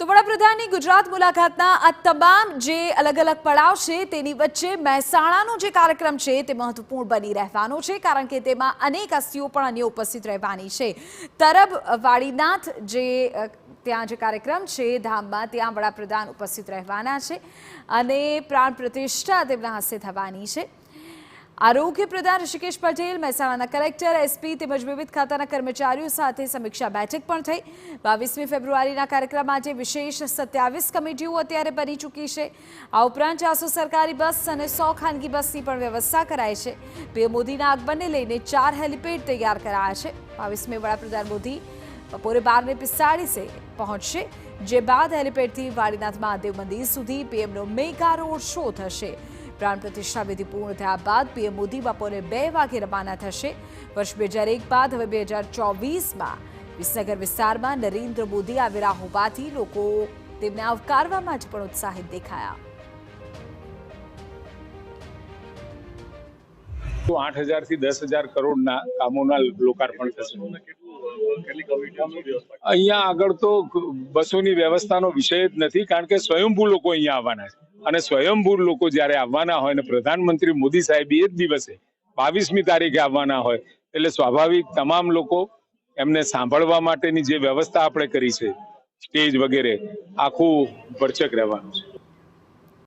તો વડાપ્રધાનની ગુજરાત મુલાકાતના આ તમામ જે અલગ અલગ પડાવ છે તેની વચ્ચે મહેસાણાનો જે કાર્યક્રમ છે તે મહત્વપૂર્ણ બની રહેવાનો છે, કારણ કે તેમાં અનેક હસ્તીઓ પણ અન્ય ઉપસ્થિત રહેવાની છે। તરબ વાડીનાથ જે ત્યાં જે કાર્યક્રમ છે ધામમાં, ત્યાં વડાપ્રધાન ઉપસ્થિત રહેવાના છે અને પ્રાણ પ્રતિષ્ઠા તેમના હસ્તે થવાની છે। આરોગ્ય પ્રધાન ઋષિકેશ પટેલ, મહેસાણાના કલેક્ટર, એસપી તેમજ વિવિધ ખાતાના કર્મચારીઓ સાથે સમીક્ષા બેઠક પણ થઈ। 22મી ફેબ્રુઆરીના કાર્યક્રમ માટે વિશેષ 27 કમિટીઓ અત્યારે બની ચૂકી છે। આ ઉપરાંત 400 સરકારી બસ અને 100 ખાનગી બસની પણ વ્યવસ્થા કરાઈ છે। પીએમ મોદીના આગમનને લઈને 4 હેલિપેડ તૈયાર કરાયા છે। 22મી વડાપ્રધાન મોદી બપોરે 12:45 પહોંચશે, જે બાદ હેલિપેડથી વાડીનાથ મહાદેવ મંદિર સુધી પીએમનો મેગા રોડ શો થશે। પ્રાણ પ્રતિષ્ઠા વિધિ પૂર્ણ થયા બાદ પીએમ મોદી બપોરે 2 વાગે રવાના થશે। વર્ષ 2001 બાદ હવે 2024માં વિસનગર વિસ્તારમાં નરેન્દ્ર મોદી આવેલા હોવાથી લોકો તેમને આવકારવા માટે પણ ઉત્સાહિત દેખાયા। 8,000 થી 10,000 કરોડના કામોના લોકાર્પણ થશે। અહીંયા આગળ તો બસોની વ્યવસ્થાનો વિષય જ નથી, કારણ કે સ્વયંભૂ લોકો અહીંયા આવવાના છે અને સ્વયંભૂ લોકો જ્યારે આવવાના હોય અને પ્રધાનમંત્રી મોદી સાહેબ એ જ દિવસે 22મી તારીખે આવવાના હોય, એટલે સ્વાભાવિક તમામ લોકો એમને સાંભળવા માટેની જે વ્યવસ્થા આપણે કરી છે, સ્ટેજ વગેરે, આખું ભરચક રહેવાનું છે।